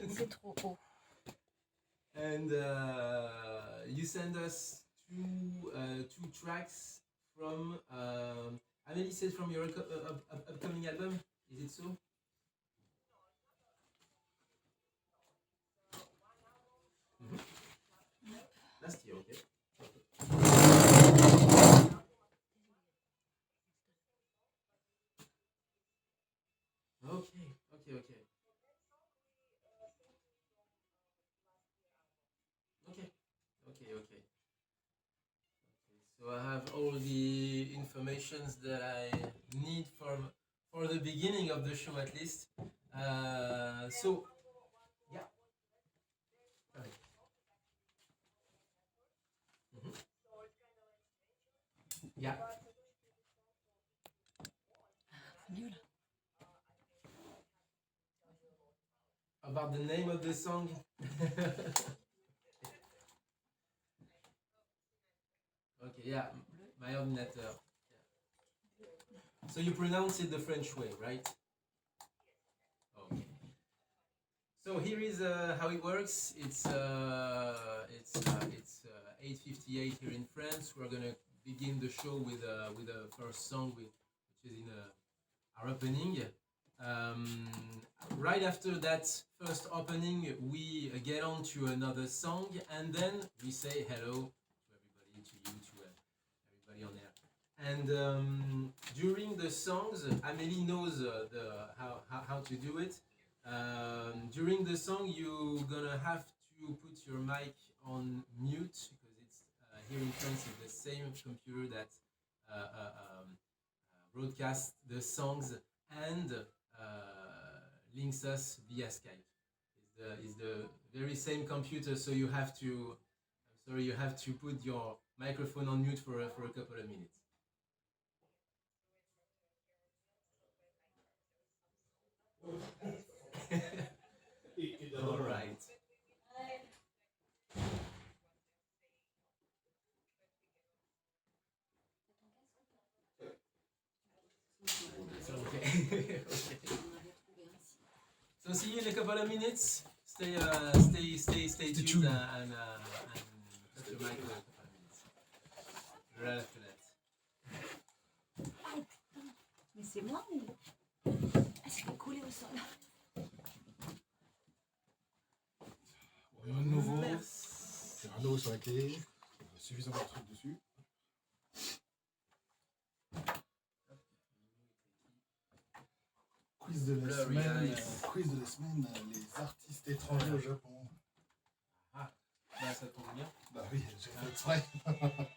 C'est trop haut. And you send us two tracks from Amélie said from your upcoming album. Is it so? Last year, okay. Okay. So I have all the informations that I need for the beginning of the show at least. So yeah. Yeah. Nul. About the name of the song. Okay, yeah, my ordinateur. So you pronounce it the French way, right? Okay. So here is how it works. It's 8:58 here in France. We're gonna begin the show with the first song, which is in our opening. Right after that first opening, we get on to another song, and then we say hello to everybody, to you, to everybody on air. And during the songs, Amélie knows how to do it. During the song, you're gonna have to put your mic on mute because it's here in France it's the same computer that broadcasts the songs and links us via Skype. It's the very same computer, so you have to. I'm sorry, you have to put your microphone on mute for a couple of minutes. All right. Okay. So see you in a couple of minutes. Stay tuned and put your mic on a couple of minutes. Right after that. Mais c'est moi ou... Est-ce qu'il est collé au sol? Un nouveau. C'est un nouveau sur la clé. Suffisamment de trucs dessus. Quiz de la semaine, les artistes étrangers au Japon. Ah, bah ça tombe bien. Bah oui, j'ai fait exprès.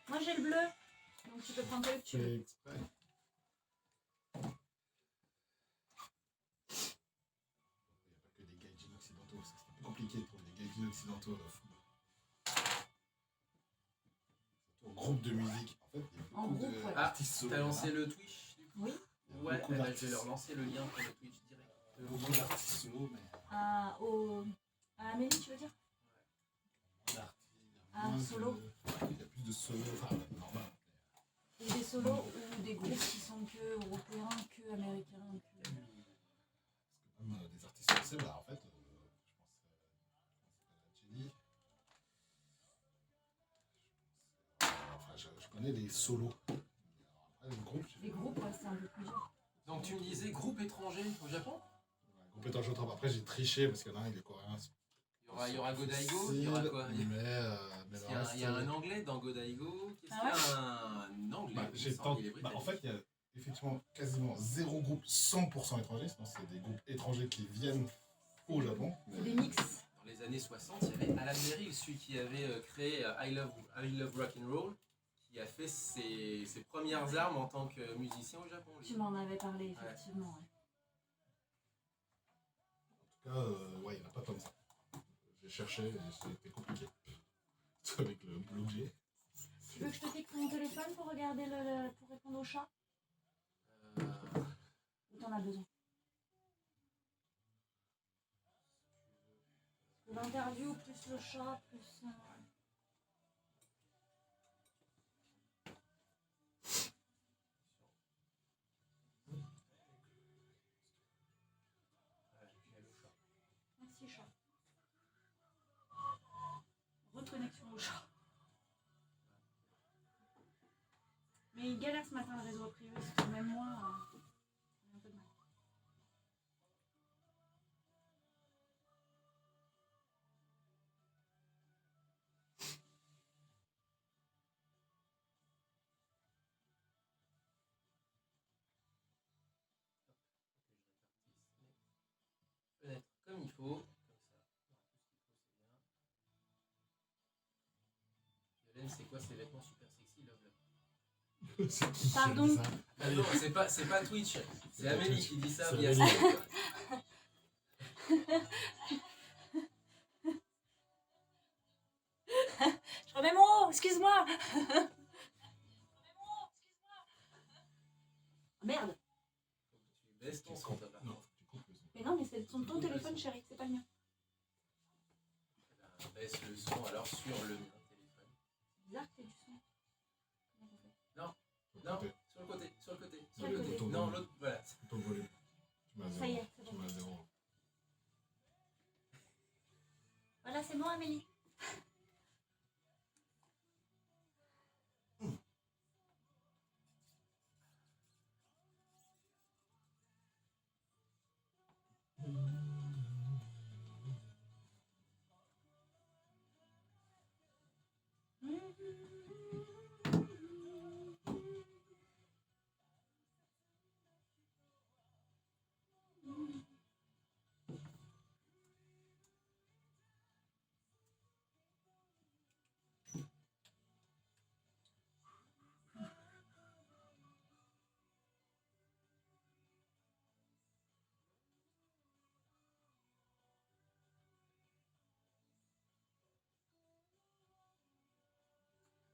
Moi j'ai le bleu, donc tu peux prendre le que tu veux. Exprès. Il n'y a pas que des gaijins occidentaux, parce que c'était plus compliqué de trouver des gaijins occidentaux à la football. Au groupe de musique, en fait, il y a beaucoup d'artistes solo. T'as lancé le Twitch? Oui. Ouais, je vais leur lancer le lien pour le Twitch direct. Beaucoup d'artistes solo, mais... À Amélie, tu veux dire? Solo. Il y a plus de solo, enfin, normal. Et des solos ou des groupes qui sont que européens, que américains, que... Parce que même des artistes français, bah, en fait, je pense à Jenny. Enfin, je connais les solos. Après, les groupes, ouais, c'est un peu plus dur. Donc tu me disais groupe étranger au Japon? Ouais, groupe étranger au Japon. Après, j'ai triché parce qu'il y en a un, il est coréen. Il y aura Godaigo, il y aura quoi? Mais il y a un anglais dans Godaigo. Qu'est-ce qu'il y a un anglais? En fait, il y a effectivement quasiment zéro groupe 100% étranger. Sinon, c'est des groupes étrangers qui viennent au Japon. C'est des mix. Dans les années 60, il y avait Alan Merrill, celui qui avait créé I Love Rock'n'Roll, qui a fait ses premières armes en tant que musicien au Japon. Tu m'en avais parlé, effectivement. Ouais. En tout cas, il n'y en a pas comme ça. J'ai cherché et c'était compliqué. Avec le blog que j'ai. Tu veux que je te pique mon téléphone pour regarder pour répondre au chat? Ou t'en as besoin? L'interview plus le chat plus... Merci chat. Reconnexion au chat. Mais il galère ce matin le réseau privé, parce que même moi, j'ai un peu de mal. Fenêtre comme il faut, comme ça. Violaine, c'est quoi ces vêtements super sexy, love love? C'est qui Pardon. qui a dit ça? Ah Allez. non, c'est pas Twitch, c'est pas Amélie Twitch, qui dit ça c'est via Amélie. Skype. Je remets mon haut, excuse-moi. Merde. Tu baisses ton son, toi, par Non, contre. tu coupes le son. Mais non, mais c'est le son de ton téléphone, chérie, c'est pas le mien. Ben, baisse le son alors sur le mien téléphone. C'est bizarre que t'aies du son. Comment on fait? Non, Côté. sur le côté, sur le côté, sur Quel le côté. côté? Non, l'autre, voilà. Ton volume. Tu m'as à Ça y zéro. est, c'est Tu bon. m'as à zéro. Voilà, c'est bon, Amélie.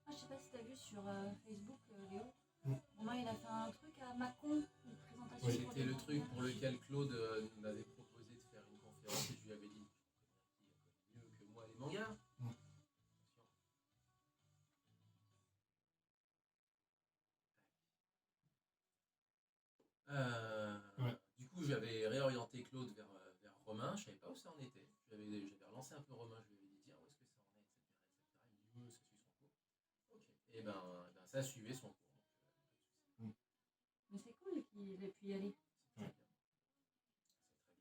Ah, je sais pas si t'as vu sur Facebook, Léo. Mm. Romain, il a fait un truc à Macron, une présentation. Oui. pour C'était les le truc pour mariages. lequel Claude m'avait proposé de faire une conférence et je lui avais dit mieux que moi les mangas. Ouais. Du coup, j'avais réorienté Claude vers Romain. Je savais pas où ça en était. J'avais relancé un peu Romain. Je lui avais dit tiens, où est-ce que ça en est, etc. Il me dit ça suit son cours. Ok. Et ben, ça suivait son cours. Mais c'est cool qu'il ait pu y aller. C'est très bien.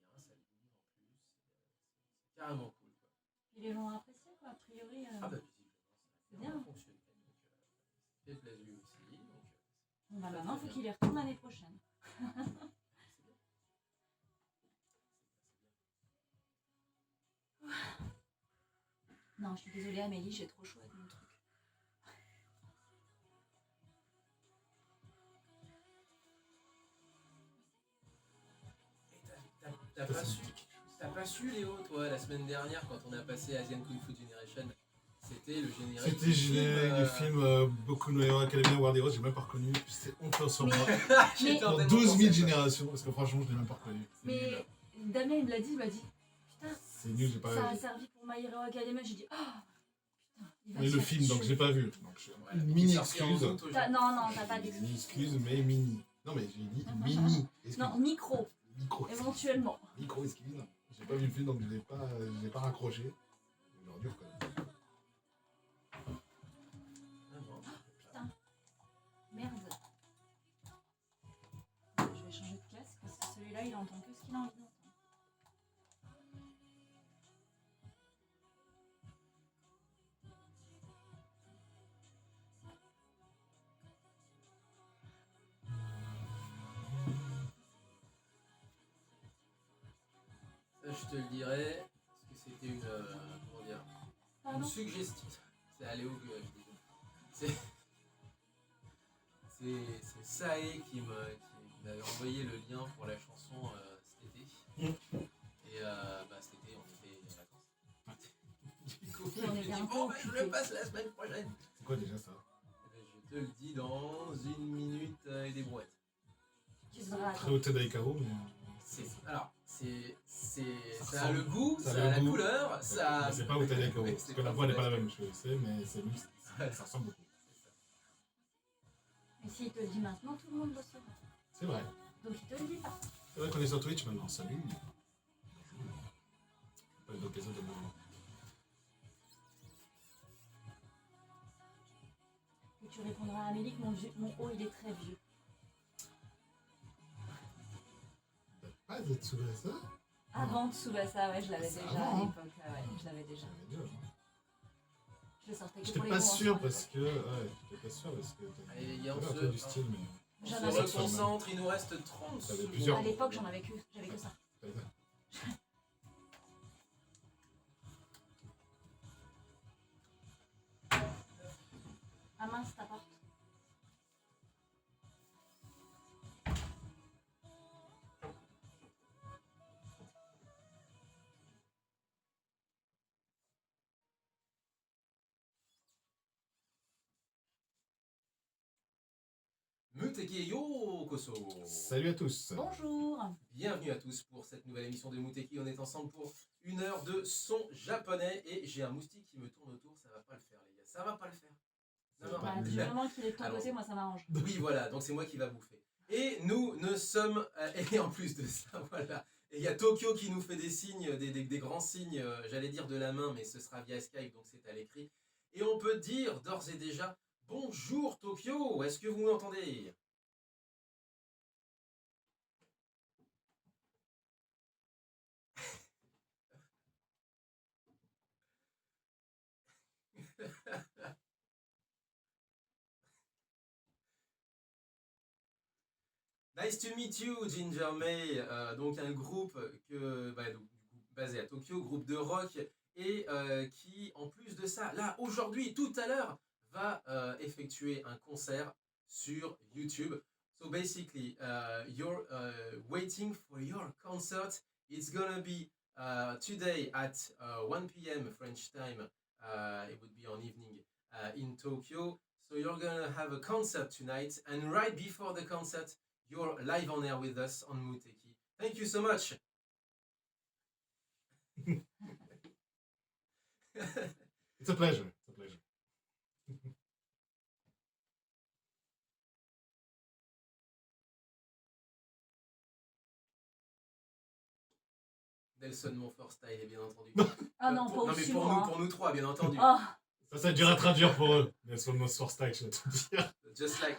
C'est très bien. Ça le livre en plus. C'est carrément cool. Quoi. Puis les gens ont apprécié, quoi, a priori. Ah bah visiblement, C'est ça a bien. bien fonctionné. Donc, ça fait plaisir aussi. Donc, Bon, bah très, maintenant, il très faut bien. qu'il y retourne l'année prochaine. C'est bien. Non, je suis désolée, Amélie, j'ai trop chaud avec mon truc. T'as pas su, Léo, toi, la semaine dernière, quand on a passé Asian Kung Fu Generation, c'était le générique. C'était générique du film Boku no Hero Academia World Heroes, j'ai même pas reconnu. C'était honteux sur moi. J'étais Mais- en Dans tellement 12 000 pensé à ça. générations, parce que franchement, je l'ai même pas reconnu. C'est nul. Mais Damien, il me l'a dit, putain, C'est nul, j'ai pas ça a vu. servi pour My Hero Academia. J'ai dit, putain, il va Mais se le faire film, donc tuer. j'ai pas vu. Donc, Ouais, une il est mini sorti en excuse. août aujourd'hui. Non, t'as pas Une d'excuse. excuse, mais mini. Non, mais j'ai dit mini. Excuse. Non, micro, Micro. éventuellement. Micro excuse. J'ai pas vu le film, donc je l'ai pas raccroché. J'aurais dû reconnaître. Ah non. Putain, merde. Je vais changer de casque parce que celui-là, il entend que ce qu'il a envie d'entendre. Ça, je te le dirai, parce que c'était une. Comment dire, une Pardon. suggestion. C'est à Léo que je disais. C'est. C'est Sae qui m'avait envoyé le lien pour la chanson cet été. Et cet été, on était en vacances. Du coup, je On me était dis, un peu bon, je le occupés. passe la semaine prochaine. C'est quoi déjà ça? Eh ben, je te le dis dans 1 minute et des brouettes. Tu devras Très attendre. haute d'Aikaro, mais. Alors, ça a ressemble. le goût, Ça a ça le a la goût. couleur, ça. Mais c'est pas Hotel Aikaro. Mais Parce c'est que la pas voix n'est pas la Hotel même, je sais, mais c'est lui. Ça ressemble beaucoup. Et s'il te le dit maintenant, tout le monde le saura. C'est vrai. Donc il te le dit pas. C'est vrai qu'on est sur Twitch maintenant. Salut. l'occasion de me... Et tu répondras à Amélie que mon haut il est très vieux. Pas de Tsubasa? Avant Tsubasa, ouais, je l'avais C'est déjà avant, à hein. l'époque. Ouais, je l'avais déjà. Je le sortais que J'étais pour les pas conventions, sûr à parce l'époque. que... Ouais, j'étais pas sûr parce que... Allez, les gars, t'avais on un se- peu du style, mais... On J'en se avais- reconcentre, il nous reste 30 T'avais secondes. plusieurs. À l'époque, j'avais que ça. Ah mince, ta porte. Muteki yo koso. Salut à tous. Bonjour. Bienvenue à tous pour cette nouvelle émission de Muteki. On est ensemble pour 1 heure de son japonais et j'ai un moustique qui me tourne autour. Ça va pas le faire, les gars. Ça va pas le faire. Ça va pas. Bah, du moment qu'il est de ton Alors. côté, moi ça m'arrange. Oui, voilà, donc c'est moi qui va bouffer. Et nous ne sommes. Et en plus de ça, voilà. Et il y a Tokyo qui nous fait des signes, des grands signes, j'allais dire de la main, mais ce sera via Skype, donc c'est à l'écrit. Et on peut dire d'ores et déjà bonjour Tokyo, est-ce que vous m'entendez? Nice to meet you, Ginger May. Donc un groupe donc, basé à Tokyo, groupe de rock, et qui, en plus de ça, là, aujourd'hui, tout à l'heure, va effectuer un concert sur YouTube. So basically, you're waiting for your concert. It's gonna be today at 1 p.m. French time. It would be on evening in Tokyo. So you're gonna have a concert tonight, and right before the concert, you're live on air with us on Muteki. Thank you so much. It's a pleasure. It's a pleasure. Nelson Montfort style, est bien entendu. Ah non, pas non, mais aussi pour loin. nous, pour nous trois, bien entendu. Oh, Ça va être dur à traduire pour eux. Mais sur le source style, je vais tout dire. Just like.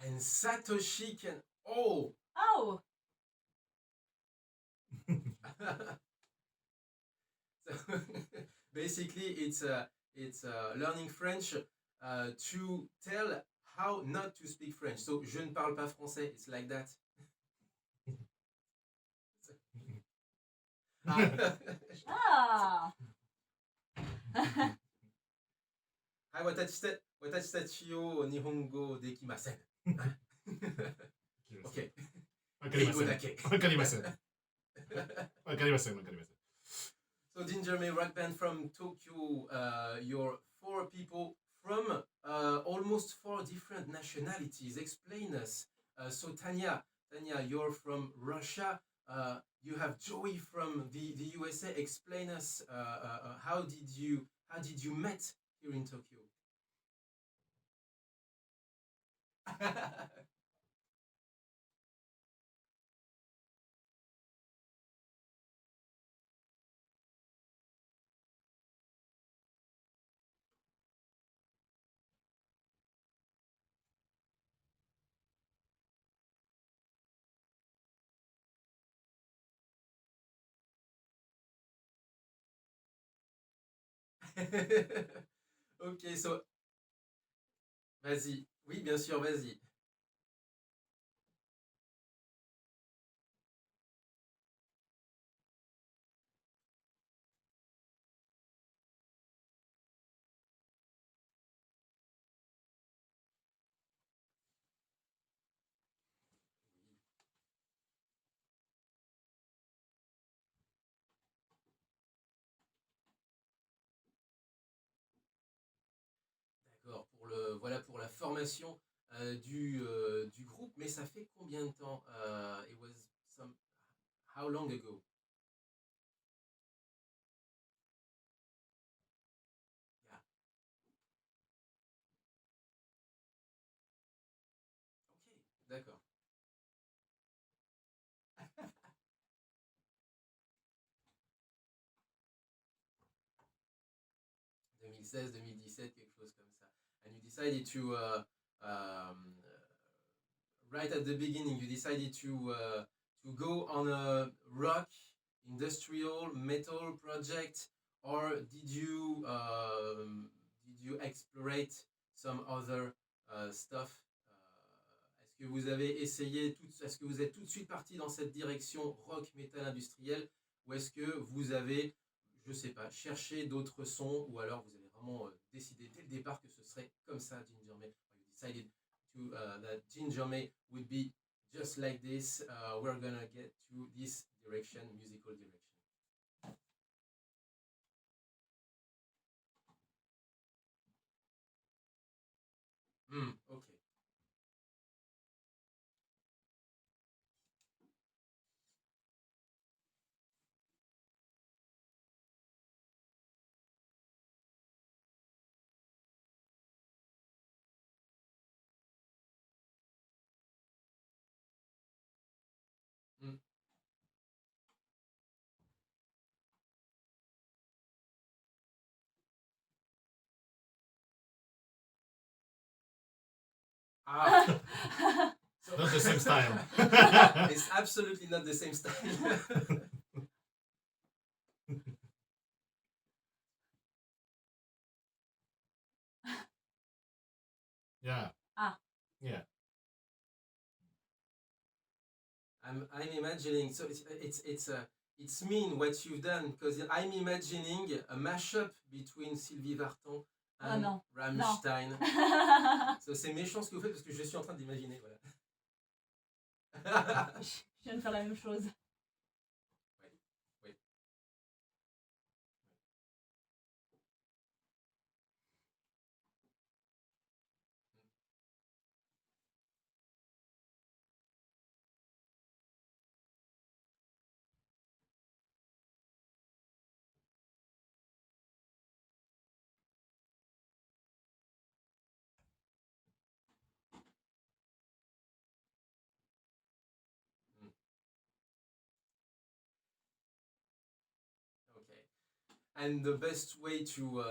And Satoshi can. Oh! oh. So, basically, it's learning French to tell how not to speak French. So, je ne parle pas français. It's like that. Ah. Hai, watashi tachi o nihongo dekimasen. Ok. わかりません。英語だけ。わかりません。わかりません。わかりません。 So Ginger May Rock Band from Tokyo, you're 4 people from almost 4 different nationalities. Explain us. So Tanya, you're from Russia. You have Joey from the USA. Explain us how did you met here in Tokyo? Ok, so. Vas-y. Oui, bien sûr, vas-y. D'accord, voilà pour la formation du groupe, mais ça fait combien de temps? It was how long ago? Yeah. Ok, d'accord. 2016, 2017, quelque chose comme ça. And you decided to, right at the beginning, you decided to go on a rock, industrial, metal project, or did you explorate some other stuff? Est-ce que vous avez essayé, est-ce que vous êtes tout de suite parti dans cette direction rock, metal, industriel, ou est-ce que vous avez, je sais pas, cherché d'autres sons, ou alors vous avez vraiment décidé dès le départ que ce serait comme ça, Ginger May, or you decided to, that Ginger May would be just like this, we're gonna get to this direction, musical direction. Okay. Ah, so, Not the same style. it's absolutely not the same style. Yeah. Ah. Yeah. I'm imagining, so it's mean what you've done, because I'm imagining a mashup between Sylvie Vartan and non. Rammstein. So, c'est méchant ce que vous faites parce que je suis en train d'imaginer, voilà. Je viens de faire la même chose. Oui. Okay. And the best way to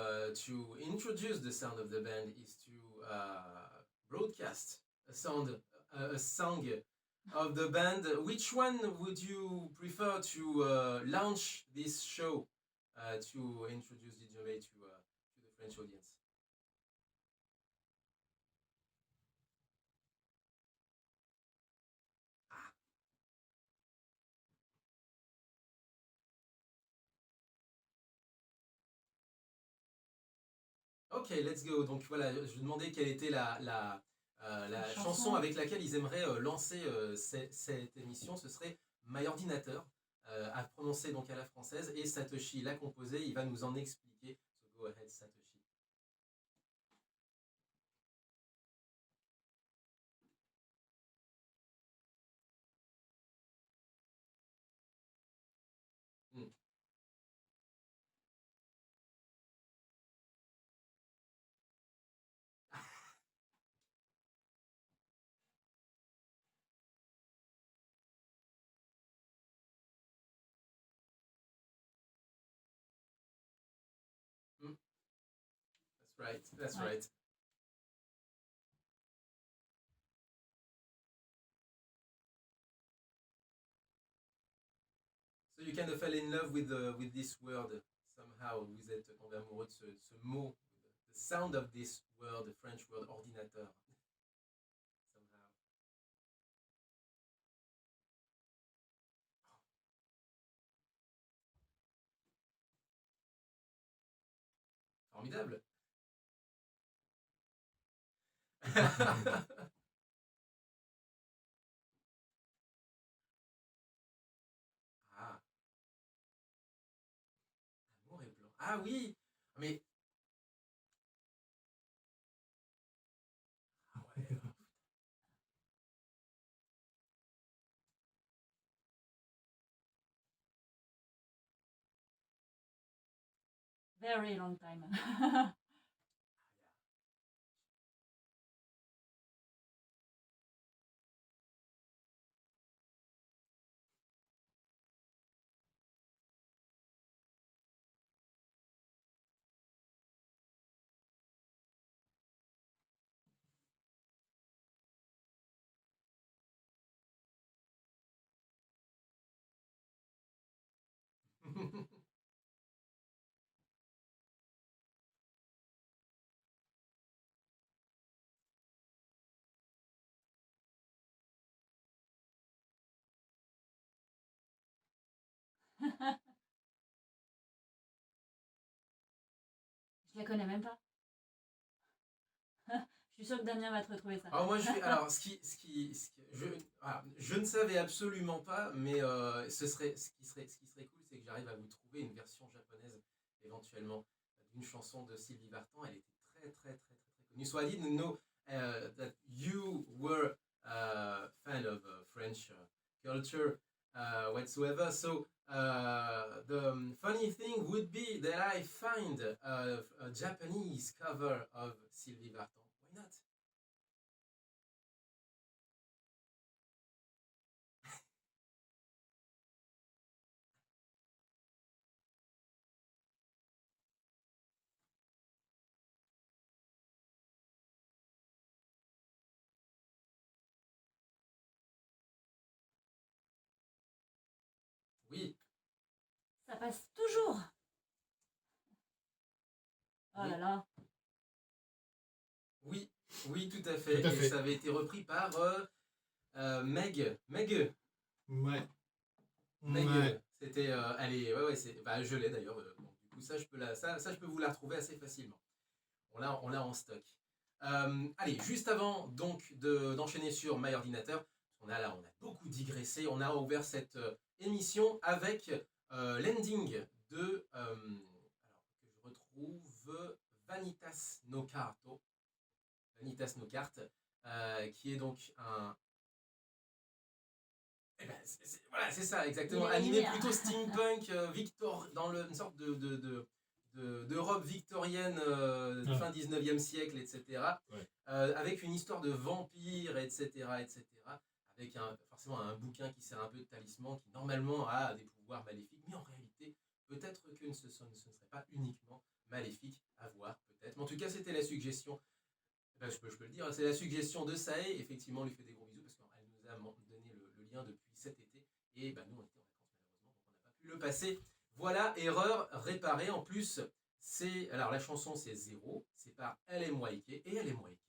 introduce the sound of the band is to broadcast a song of the band. Which one would you prefer to launch this show to introduce DJ May to the French audience? Ok, let's go. Donc voilà, je vous demandais quelle était la chanson avec laquelle ils aimeraient lancer cette émission. Ce serait My Ordinateur, à prononcer donc à la française. Et Satoshi l'a composé, il va nous en expliquer. So go ahead, Satoshi. That's right. So you kind of fell in love with this word somehow. Vous êtes tombé amoureux de ce mot, the sound of this word, the French word ordinateur. Somehow. Formidable. Ah. Amour et blanc. Ah oui, mais ah ouais. Very long time. Je la connais même pas. Je suis sûre que Damien va te retrouver ça. Alors moi, alors je ne savais absolument pas, mais ce qui serait cool, c'est que j'arrive à vous trouver une version japonaise éventuellement d'une chanson de Sylvie Vartan. Elle était très connue. So I didn't know that you were a fan of French culture whatsoever. So the funny thing would be that I find a Japanese cover of Sylvie Vartan. Why not? Oui, Ça passe toujours. Oh Oui. là là. oui, oui, tout à fait. Tout à Et fait. ça avait été repris par Meg. Meg. Ouais. Meg. Ouais. C'était, je l'ai d'ailleurs. Donc, du coup, ça, je peux vous la retrouver assez facilement. On l'a en stock. Allez, juste avant donc d'enchaîner sur My Ordinateur, on a beaucoup digressé. On a ouvert cette émission avec l'ending de, alors que je retrouve Vanitas no Carto, Vanitas no Carte, qui est donc un. Eh ben, voilà, c'est ça, exactement. Il est Animé lumière. plutôt steampunk, dans une sorte d'Europe victorienne Ouais. fin 19e siècle, etc. Ouais. Avec une histoire de vampires, etc. Avec forcément un bouquin qui sert un peu de talisman, qui normalement a des pouvoirs maléfiques, mais en réalité, peut-être que ce ne serait pas uniquement maléfique à voir, peut-être. Mais en tout cas, c'était la suggestion. Ben, je peux le dire, c'est la suggestion de Sae. Effectivement, on lui fait des gros bisous parce qu'elle nous a donné le lien depuis cet été. Et ben, nous, on était en vacances malheureusement, donc on n'a pas pu le passer. Voilà, erreur réparée. En plus, alors la chanson c'est Zéro, c'est par LM Waike. Et LM Waike,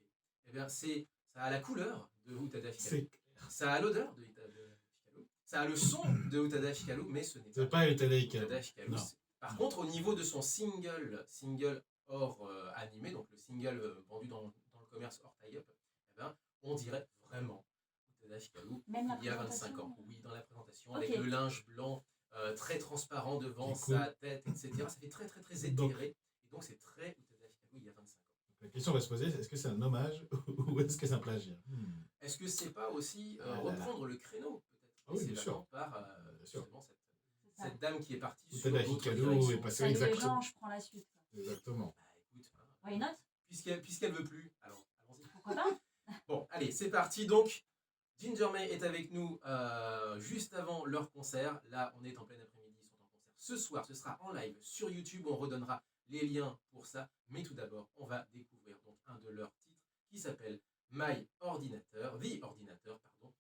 eh bien, ça a la couleur de Utada Hikaru, C'est ça a l'odeur de Utada Hikaru, ça a le son de Utada Hikaru, mais ce n'est c'est pas pas Utada Hikaru. Utada Hikaru. Non. Par contre, au niveau de son single hors animé, donc le single vendu dans le commerce hors tie-up, eh ben, on dirait vraiment Utada Hikaru Même la il y a 25 présentation. ans. Oui, dans la présentation, Ok. avec le linge blanc très transparent devant C'est cool. sa tête, etc. Ça fait très éthéré. Et donc c'est très Utada Hikaru il y a 25 ans. La question va se poser, est-ce que c'est un hommage ou est-ce que c'est un plagiat? Est-ce que c'est pas aussi Ah là là. reprendre le créneau, peut-être, Ah oui, laissé bien sûr. vacant par Bien sûr. justement C'est ça. cette dame qui est partie sur Utada d'autres Hikaru directions. est passé Salut les exactement. gens, je prends la suite. Exactement. Bah écoute, hein, Why not? puisqu'elle veut plus, alors allons-y. Pourquoi pas? Bon, allez, c'est parti. Donc, Ginger May est avec nous juste avant leur concert. Là, on est en plein après-midi, ils sont en concert. Ce soir, ce sera en live sur YouTube. On redonnera les liens pour ça. Mais tout d'abord, on va découvrir donc un de leurs titres qui s'appelle My Ordinateur, The Ordinateur, pardon.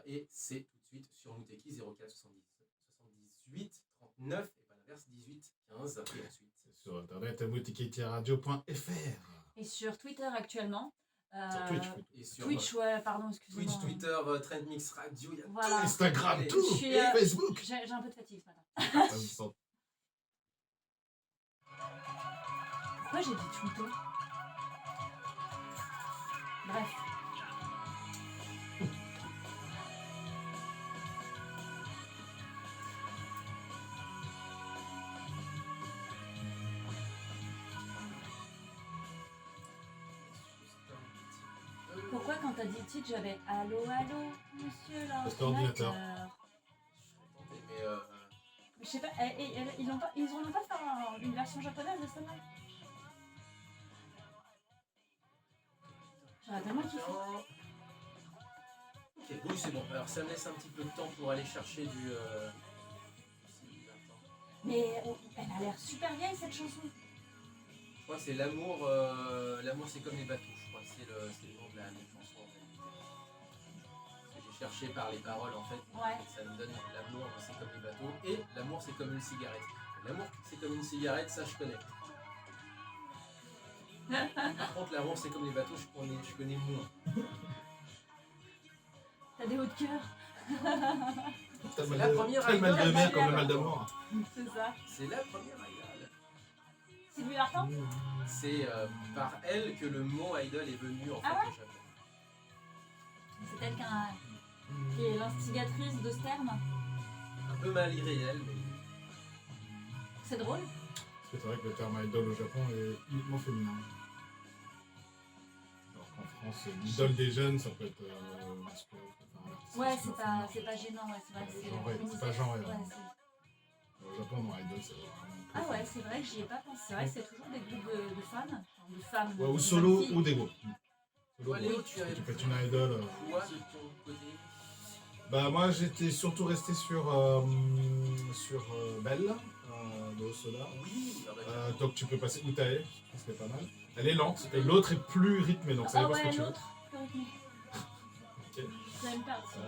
Et c'est tout de suite sur Muteki 04 78 39 et pas l'inverse 18 15 et ensuite. Sur internet, mutikitiradio.fr. Et sur Twitter actuellement. Sur Twitch, plutôt. Et sur Twitch, ouais, pardon, excusez-moi. Twitch, Twitter, Trendmix Radio, il y a Voilà. Instagram, Allez, tout. je suis, Facebook. J'ai un peu de fatigue ce matin. Ça me sent- Pourquoi j'ai dit Twitter? Bref. Pourquoi quand t'as dit le titre, j'avais allô, allô, monsieur Parce que ordinateur. l'ordinateur. Je serais tenté, mais Je sais pas, ils ont pas fait une version japonaise de celle-là? J'aurais tellement kiffé. Ok, oui, c'est bon. Alors, ça me laisse un petit peu de temps pour aller chercher du. Mais elle a l'air super vieille cette chanson. Je crois que c'est l'amour. L'amour, c'est comme les bateaux. Je crois que c'est le nom de la chanson. En fait. Ce que j'ai cherché par les paroles, en fait. Ouais. Ça me donne l'amour, c'est comme les bateaux. bateau et l'amour c'est comme une cigarette. L'amour c'est comme une cigarette, ça je connais. Par contre l'amour c'est comme les bateaux, je connais moins. T'as des hauts de cœur. T'as C'est la première le mal de idole, mer comme le idole. mal d'amour. C'est ça. C'est la première idole. Sylvie Vartan. C'est par elle que le mot idol est venu en fait Ah ouais au Japon. C'est elle qui est l'instigatrice de ce terme. Un peu mal irréel, mais C'est drôle. Parce que c'est vrai que le terme idol au Japon est uniquement féminin. Alors qu'en France, l'idole des jeunes, ça peut être masculin. Ouais, c'est pas gênant, ouais, c'est vrai que Genré, c'est pas féminisé. genré, Ouais, hein. c'est- Au Japon, non, idol, c'est vraiment. Ah ouais, c'est vrai que j'y ai pas pensé. C'est vrai que c'est toujours des groupes de femmes. Enfin, de femmes. Ouais, ou de solo jeunes filles. ou des groupes. Solo, toi Léo, ouais. tu avais Tu peux être une idole. quoi de ton côté? Bah moi j'étais surtout resté sur Belle de Osoda. Oui, Donc tu peux passer Utae, je pense qu'elle est pas mal. Elle est lente et l'autre est plus rythmée, donc ça Ah dépend ce que ouais, tu veux. l'autre. plus rythmé. Ok. J'aime pas aussi.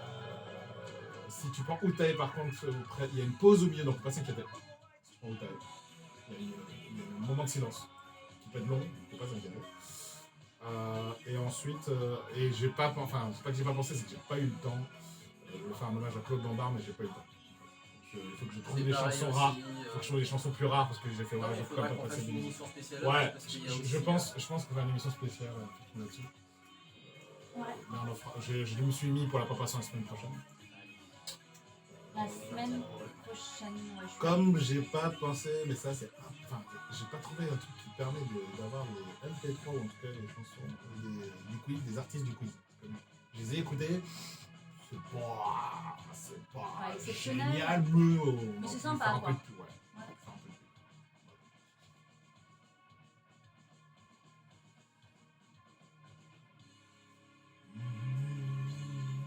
Si tu prends Utae par contre, il y a une pause au milieu, donc faut pas s'inquiéter. Si tu prends Utae, il y a un moment de silence qui peut être long, faut pas s'inquiéter. Et ensuite, et j'ai pas, enfin c'est pas que j'ai pas pensé, c'est que j'ai pas eu le temps. Je voulais faire un hommage à Claude Lombard, mais j'ai pas eu le temps. Donc, il faut que je trouve des chansons rares. Il faut que je trouve des chansons plus rares parce que j'ai fait Non, voilà, mais il j'ai faudra pas qu'on passé fasse une des émission spéciale. Ouais, parce qu'il y a aussi, je pense qu'on va faire une émission spéciale là-dessus. Ouais. Mais on en fera- je me suis mis pour la préparation la semaine prochaine. La semaine prochaine, ouais, je Comme j'ai pas pensé, mais ça c'est. Enfin, j'ai pas trouvé un truc qui permet d'avoir les MP3 ou en tout cas les chansons du quiz, des artistes du quiz. Je les ai écoutés, c'est pas exceptionnel. génial, Mais c'est sympa, un quoi. peu de tout, ouais. Ouais. Faire un peu de tout.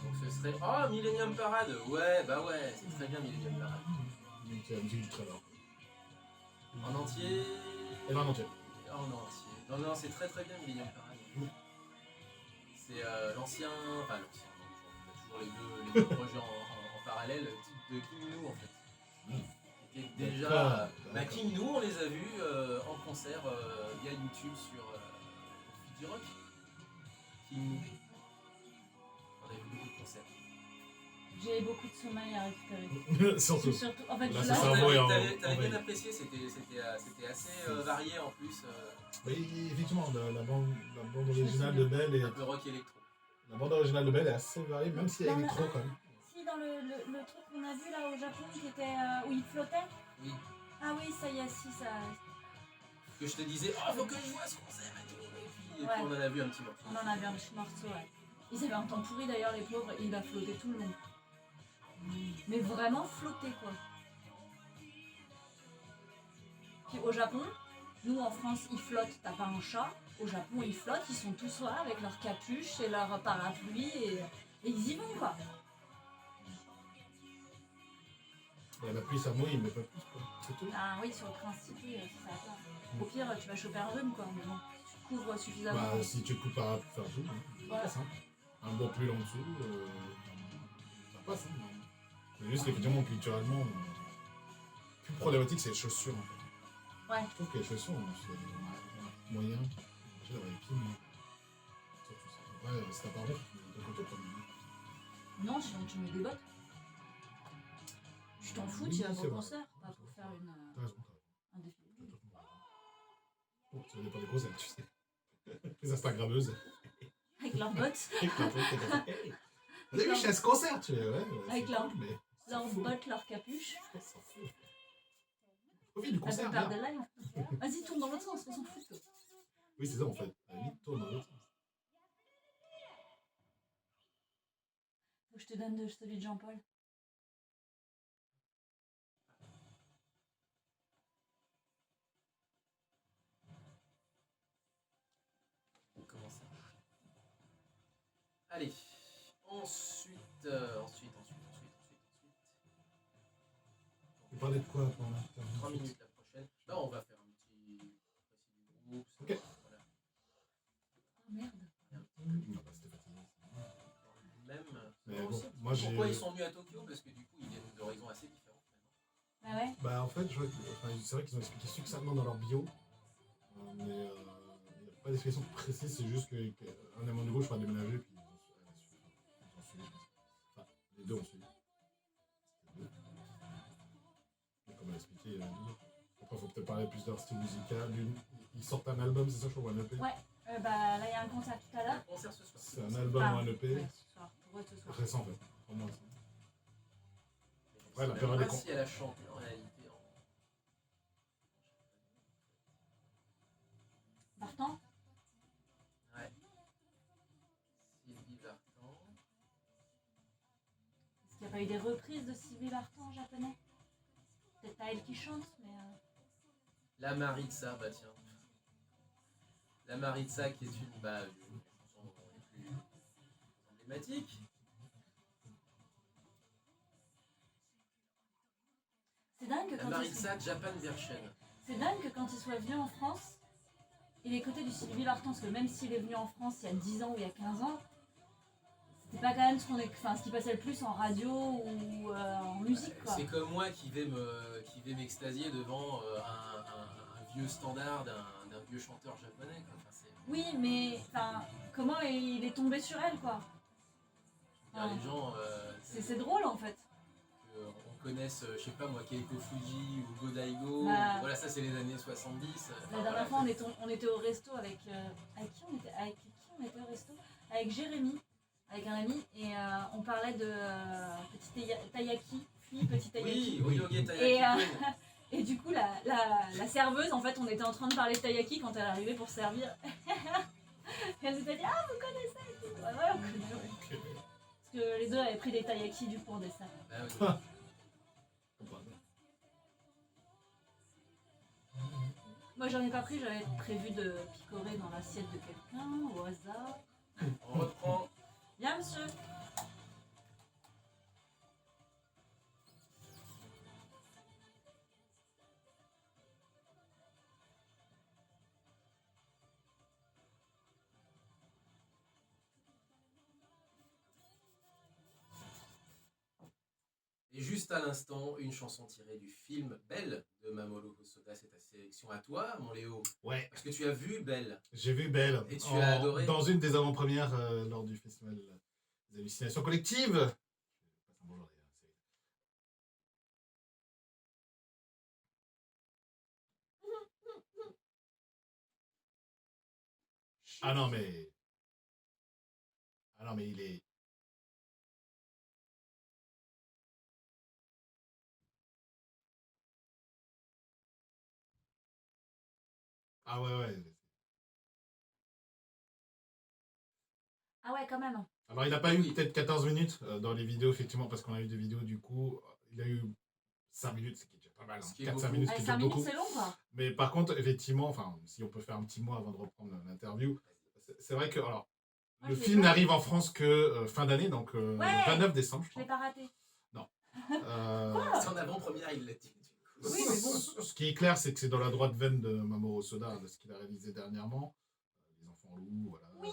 Donc ce serait. Oh, Millennium Parade. Ouais, bah ouais, c'est très bien Millennium Parade. Donc c'est la musique du trailer. En entier. Et là en entier. En entier. Non, non, c'est très très bien Millennium Parade. C'est l'ancien. Enfin, l'ancien. On a toujours les deux projets en parallèle, type de King Nou en fait. Qui était déjà. D'accord. Bah, King Nou, on les a vus en concert via YouTube sur Fiji Rock. King Nou. On a vu beaucoup de concerts. J'ai beaucoup de sommeil à récupérer. Surtout. Surtout, en fait, Là, je c'est lâche. ça. Cerveau est en T'avais veille. bien apprécié, c'était assez varié en plus. Oui, effectivement, la bande originale de Belle est. Un peu rock électro. La bande originale de Belle est assez variée, même si elle est électro quand même. Si, dans le truc qu'on a vu là au Japon, qui était où il flottait. Oui. Ah oui, ça y est, si, ça. Que je te disais, oh, faut que je vois ce concert et tout. Et puis Ouais. on en a vu un petit morceau. On en a vu un petit morceau, ouais. Ils avaient un temps pourri d'ailleurs, les pauvres, et il a flotté tout le long. Mais vraiment flotté, quoi. Puis au Japon, nous en France, ils flottent, t'as pas un chat. Au Japon, ils flottent, ils sont tous là avec leur capuche et leur parapluie et ils y vont, quoi. Elle appuie, ça mouille, mais pas plus, quoi. C'est tout. Ah oui, sur le principe, oui, ça va pas. Au pire, tu vas choper un rhume, quoi. Mais bon, tu te couvres suffisamment. Bah, si tu coupes par faire tout, ça Ouais. passe, hein. Un bon pull en dessous, ça passe, hein. Mais juste qu'effectivement, culturellement, plus problématique, c'est les chaussures, en fait. Ouais. Je trouve que les chaussures, c'est moyen. J'ai les pieds, moi. Surtout ça. Ouais, c'est apparent, de côté pas mieux. Non, sinon tu mets des bottes. Tu t'en fous, Oui, tu vas c'est au vrai. concert, pas pour faire T'as raison, un défilé. Bon, ça dépend des concerts, tu sais. Les Instagrammeuses. Avec leurs bottes, Vous avez vu, je suis à ce concert, tu vois. Ouais, Avec c'est leur- cool, mais leurs fou. bottes, leurs capuches. On s'en fout. Profite du Elles concert, vont perdre bien. des lives. Vas-y, tourne dans l'autre sens, on s'en fout. Toi. Oui, c'est ça en fait. La limite tourne dans l'autre sens. Faut que je te donne celui de Jean-Paul. Comment ça? Allez. Ensuite. Vous parlez de quoi pendant l'interview? 3 minutes la prochaine. Là, on va faire un petit précis du groupe. Ok. Voilà. Oh merde. Non, bah, c'était fatigant. Même. Mais non, bon, aussi. moi, j'ai- Pourquoi ils sont venus à Tokyo? Parce que du coup, ils viennent d'horizons assez différents. Ouais. Bah en fait, je vois c'est vrai qu'ils ont expliqué succinctement dans leur bio, mais il n'y a pas d'explication précise, c'est juste qu'un amant du gauche va déménager, puis ils ont suivi, je pense. Enfin, les deux ont suivi. C'était deux. Et comme elle a expliqué, il y en a deux. Après, il faut peut-être parler plus de leur style musical. Ils sortent un album, c'est ça, je crois, ou un EP. Ouais. Bah là, il y a un concert tout à Un l'heure. concert ce soir. C'est un album ou un EP. Ouais, ce soir. Pour eux, ce soir. Récent, en fait. Pour moi, ça. Ouais, la la période est pas con. si elle a chanté en réalité. Vartan. Ouais. Sylvie Vartan. Est-ce qu'il n'y a pas eu des reprises de Sylvie Vartan en japonais? Peut-être pas elle qui chante, mais... La Maritza, bah tiens. La Maritza qui est une chanson les plus emblématiques. C'est dingue que La quand Maritza Japan Version. C'est dingue que quand il soit venu en France, il est côté du Sylvie Vartan, parce que même s'il est venu en France il y a 10 ans ou il y a 15 ans, c'était pas quand même ce qui passait le plus en radio ou en musique, quoi. C'est comme moi qui vais m'extasier devant un vieux standard d'un vieux chanteur japonais. Quoi. Enfin, Oui, mais comment il est tombé sur elle, quoi. les gens C'est drôle, en fait. on connaisse, je sais pas moi, Keiko Fuji ou Godaigo. Bah, voilà, ça c'est les années 70. La dernière fois, on était au resto avec qui on était au resto? Avec Jérémy, avec un ami, et on parlait de petit taiyaki, puis petit taiyaki. Oui, Oyoge Taiyaki. Et du coup, la serveuse, en fait, on était en train de parler de taiyaki quand elle arrivait pour servir. Elle nous a dit: ah, vous connaissez et tout. Ouais, on connaît, ouais. Ok. Parce que les deux avaient pris des taiyaki du coup en dessert. Bah, oui. Moi, j'en ai pas pris, j'avais prévu de picorer dans l'assiette de quelqu'un au hasard. On reprend. Bien, monsieur. Et juste à l'instant, une chanson tirée du film Belle de Mamoru Hosoda. C'est ta sélection à toi, mon Léo. Ouais. Parce que tu as vu Belle. J'ai vu Belle. Et tu as adoré. Dans une des avant-premières lors du festival des hallucinations collectives. Bonjour, ah non, mais. Ah non, mais il est. Ah ouais. Ah ouais, quand même. Alors, il n'a pas eu peut-être 14 minutes dans les vidéos, effectivement, parce qu'on a eu des vidéos, du coup, il a eu 5 minutes, ce qui est déjà pas mal. 4-5 minutes, ce qui est 5 déjà minutes, beaucoup. c'est long, quoi. Mais par contre, effectivement, si on peut faire un petit mot avant de reprendre l'interview, c'est vrai que alors, le film n'arrive en France que fin d'année, donc le 29 décembre, je Je l'ai crois. pas raté. Non. C'est en avant-première, il l'a dit. Oui, mais bon. Ce qui est clair, c'est que c'est dans la droite veine de Mamoru Hosoda, de ce qu'il a réalisé dernièrement. Les enfants loups, voilà. Oui.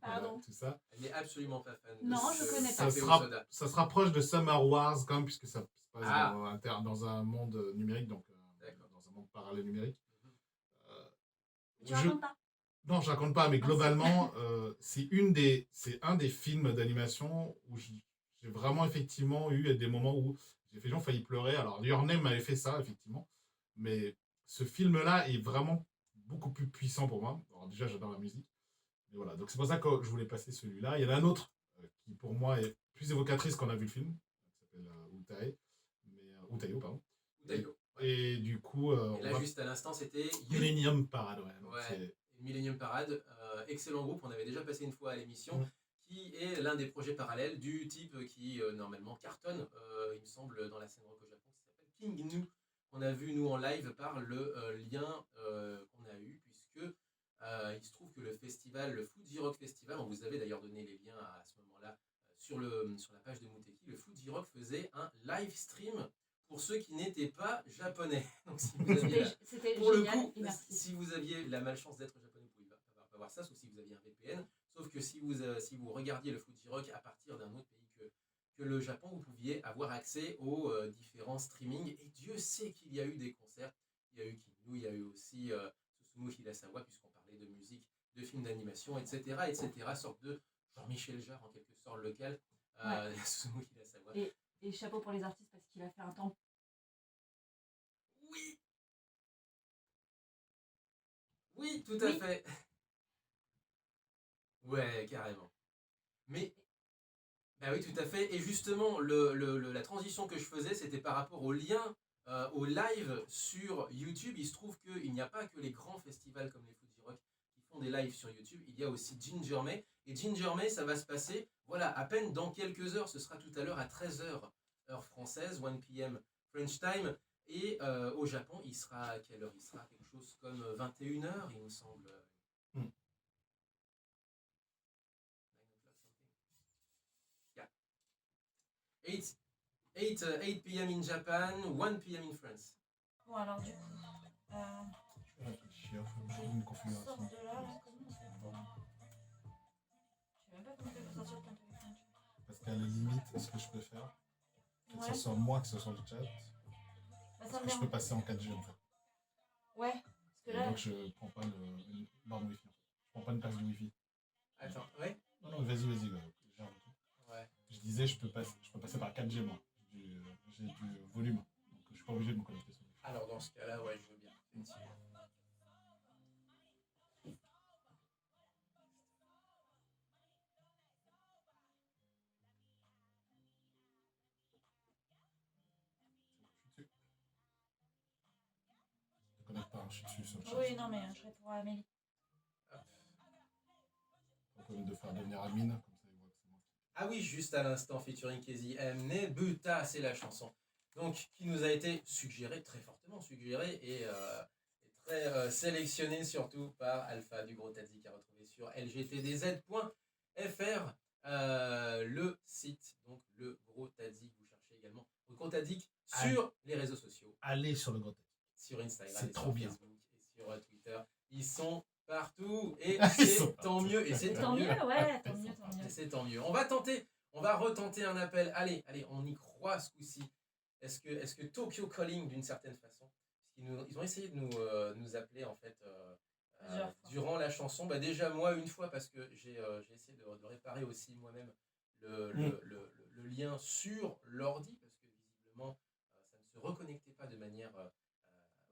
Pardon. Voilà, tout ça. Elle n'est absolument pas fan de Non, je connais pas. Ça se rapproche de Summer Wars quand même, puisque ça se passe dans un monde numérique, donc dans un monde parallèle numérique. Tu racontes pas? Non, je raconte pas, mais globalement, c'est un des films d'animation où j'ai vraiment effectivement eu des moments où j'ai failli pleurer. Alors, Your Name m'avait fait ça, effectivement, mais ce film-là est vraiment beaucoup plus puissant pour moi. Alors déjà, j'adore la musique. Et voilà, donc c'est pour ça que je voulais passer celui-là. Il y en a un autre qui, pour moi, est plus évocatrice quand on a vu le film, qui s'appelle Utayo, pardon. Utayo. Et du coup... et là, juste à l'instant, c'était... Millennium Parade, ouais. Millennium Parade, excellent groupe, on avait déjà passé une fois à l'émission, qui est l'un des projets parallèles du type qui, normalement, cartonne, il me semble, dans la scène rock au Japon, qui s'appelle King Nu. On a vu, nous, en live, par le lien qu'on a eu, puisque... il se trouve que le festival, le Fuji Rock Festival, on vous avait d'ailleurs donné les liens à ce moment-là sur la page de Muteki, le Fuji Rock faisait un live stream pour ceux qui n'étaient pas japonais. Donc si vous aviez c'était pour génial, le coup, merci. si vous aviez la malchance d'être japonais, vous ne pouviez pas voir ça, sauf si vous aviez un VPN. Sauf que si vous regardiez le Fuji Rock à partir d'un autre pays que que le Japon, vous pouviez avoir accès aux différents streamings. Et Dieu sait qu'il y a eu des concerts. Il y a eu Kinyu, il y a eu aussi Susumu Hirasawa, puisqu'on parlait de musique, de films d'animation, etc., etc. Sorte de Jean-Michel Jarre, en quelque sorte, lequel Susumu Hirasawa. Et chapeau pour les artistes parce qu'il a fait un temps. Oui, oui, tout à fait. Ouais, carrément. Mais, bah oui, tout à fait. Et justement, la transition que je faisais, c'était par rapport au lien, au live sur YouTube. Il se trouve qu'il n'y a pas que les grands festivals comme les Fuji Rock qui font des lives sur YouTube. Il y a aussi Ginger May. Et Ginger May, ça va se passer, voilà, à peine dans quelques heures. Ce sera tout à l'heure à 13h, heure française, 1 p.m. French time. Et au Japon, il sera à quelle heure? Il sera quelque chose comme 21h, il me semble. Hmm. 8 p.m. in Japan, 1 p.m. in France. Bon, alors du coup, Je vais réfléchir, faut que je trouve une configuration. sort de là, comment on fait pour... Je sais même pas comment on fait pour sortir de ton téléphone. Parce qu'à la limite, ce que je peux faire, que Ouais. ce soit moi, que ce soit le chat, Bah, ça parce me que je peux dérange. passer en 4G en fait. Ouais, parce que Et là, donc je prends pas une borne Wi-Fi en fait. Je prends pas une place de Wi-Fi. Attends, ouais. Non, non, vas-y, gère le truc. Ouais. Je disais, je peux passer par 4G moi. J'ai du volume. Donc je suis pas obligé de me connecter sur Wi-Fi. Alors dans ce cas-là, ouais, je veux bien. Effectivement. Je ne connecte pas, hein, je suis dessus sur le chat. oui, non, mais je réponds à Amélie. Hop. On peut de faire devenir admin, comme ça ils voient que c'est moi. Ah oui, juste à l'instant, featuring Kezi M. Nebuta, c'est la chanson. Donc, qui nous a été suggérée, très fortement suggérée, et très sélectionnée surtout par Alpha du Gros Tadzi, qui a retrouvé sur lgtdz.fr le site, donc le Gros Tadzi, vous cherchez également le Gros Tadzi sur les réseaux sociaux, Allez sur le Grotte. sur Instagram, C'est et trop sur bien. Facebook et sur Twitter. Ils sont partout et Ils c'est sont tant mieux. Et c'est Tant mieux, ouais, tant mieux, tant Et mieux. c'est tant mieux. On va retenter un appel. Allez, on y croit ce coup-ci. Est-ce que Tokyo Calling d'une certaine façon, ils ont essayé de nous appeler en fait durant la chanson. Bah déjà moi une fois parce que j'ai essayé de réparer aussi moi-même le lien sur l'ordi parce que visiblement ça ne se reconnectait pas de manière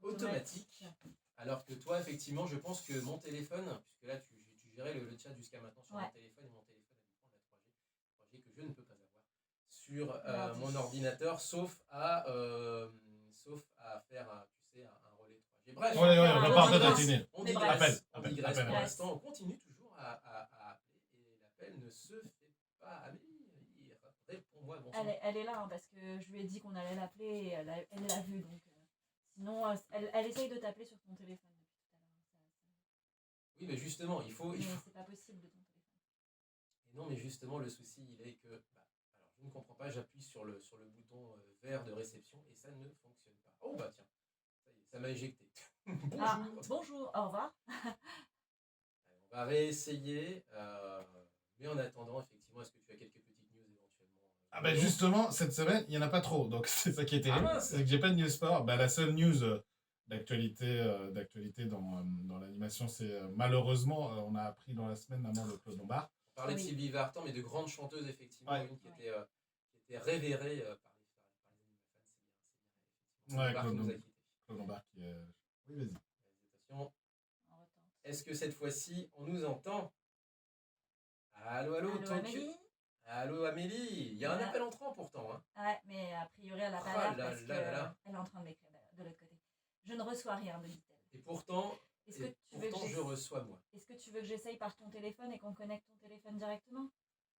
automatique. Alors que toi, effectivement, je pense que mon téléphone, puisque là, tu gérais le chat jusqu'à maintenant sur mon téléphone, et mon téléphone a dû prendre la 3G que je ne peux pas avoir sur mon ordinateur, sauf à faire, tu sais, un relais 3G. Bref, Ouais, on va pas tatiner. on Mais digresse, bref. pour l'instant, on continue toujours à appeler, et l'appel ne se fait pas. Amélie, réponds-moi, bon sang. Elle est là, hein, parce que je lui ai dit qu'on allait l'appeler et elle l'a vu, donc... Sinon, elle essaye de t'appeler sur ton téléphone depuis tout à l'heure. Oui, mais justement, il faut... Mais c'est pas possible de ton téléphone. Et non, mais justement, le souci, il est que... alors, je ne comprends pas, j'appuie sur le bouton vert de réception et ça ne fonctionne pas. Oh, bah tiens, ça y est, ça m'a éjecté. Bonjour. Ah, bonjour, au revoir. Allez, on va réessayer. Mais en attendant, effectivement, est-ce que tu as quelques petites news éventuellement Ah bah justement, cette semaine, il n'y en a pas trop, donc c'est ça qui est terrible. mince. C'est que j'ai pas de news sport. Bah, la seule news d'actualité dans l'animation, c'est malheureusement, on a appris dans la semaine la mort de Claude Lombard. On parlait de Oui. Sylvie Vartan, mais de grandes chanteuses, effectivement, Ouais. une qui était révérée par les Ouais, animaux fans, c'est bien. Claude Lombard qui nous a quittés. Claude Lombard qui est... Oui, vas-y. Attention. On retente. Est-ce que cette fois-ci, on nous entend? Allô, Allô, Tokyo. Amélie? Allô, Amélie. Il y a un Ouais. appel entrant pourtant. Hein. Ouais, mais a priori, elle a Oh pas l'air là parce là là là. qu'elle est en train de m'écrire de l'autre côté. Je ne reçois rien, me dit-elle. Et pourtant, Est-ce que tu veux que je reçois moi. Est-ce que tu veux que j'essaye par ton téléphone et qu'on connecte ton téléphone directement?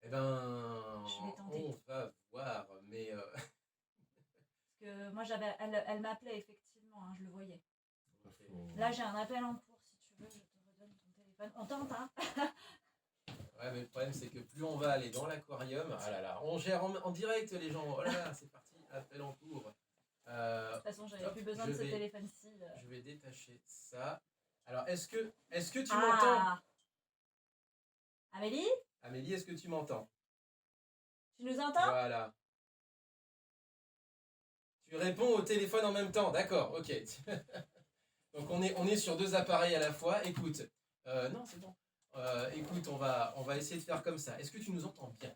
Eh ben, Je vais tenter. on va voir, mais Parce que moi, elle m'appelait effectivement, hein, je le voyais. Là, j'ai un appel en cours, si tu veux, je te redonne ton téléphone. On tente, hein? ouais, mais le problème c'est que plus on va aller dans l'aquarium, ah là là, on gère en direct les gens. Oh là là, c'est parti, appel en cours. De toute façon, j'avais hop, plus besoin je de ce vais- téléphone-ci. Je vais détacher ça. Alors, est-ce que tu m'entends? Ah! Amélie? Amélie, est-ce que tu m'entends? Tu nous entends? Voilà. Tu réponds au téléphone en même temps, d'accord, ok. Donc on est sur 2 appareils à la fois. Écoute, non, c'est bon. Écoute, on va essayer de faire comme ça. Est-ce que tu nous entends bien?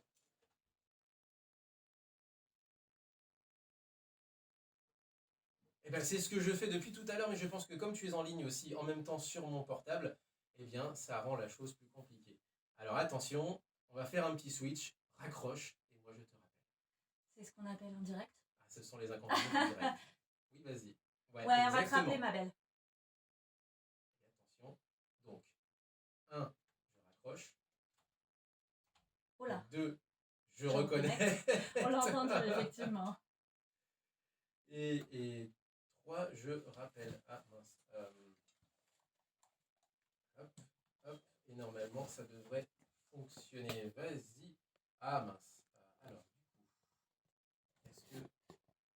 Eh ben, c'est ce que je fais depuis tout à l'heure, mais je pense que comme tu es en ligne aussi en même temps sur mon portable, eh bien, ça rend la chose plus compliquée. Alors attention, on va faire un petit switch, raccroche, et moi je te rappelle. C'est ce qu'on appelle en direct. Ah, ce sont les inconvénients du direct. Oui, vas-y. Ouais, on va te exactement. rappeler, ma belle. Et attention. Donc, 1, je raccroche. Oh là, 2, je Je reconnais. on l'a entendu, effectivement. Et 3, je rappelle. Ah mince. Hop, hop. Et normalement, ça devrait fonctionner. Vas-y. Ah mince. Alors, du coup, est-ce que.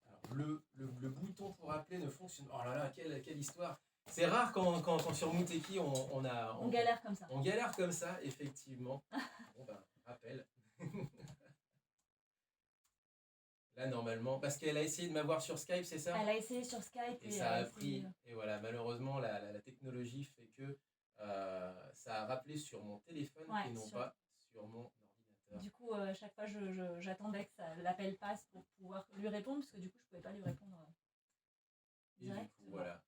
Alors, le bouton pour appeler ne fonctionne. Oh là là, quelle histoire. C'est rare quand sur Muteki, On galère comme ça. on galère comme ça, effectivement. Bon, ben, rappel. Là, normalement, parce qu'elle a essayé de m'avoir sur Skype, c'est ça? Elle a essayé sur Skype Et ça a pris. essayé- Et voilà, malheureusement, la technologie fait que ça a rappelé sur mon téléphone Ouais, et non sur- pas sur mon ordinateur. Du coup, chaque fois, j'attendais que l'appel passe pour pouvoir lui répondre, parce que du coup, je pouvais pas lui répondre Et du direct. coup, voilà.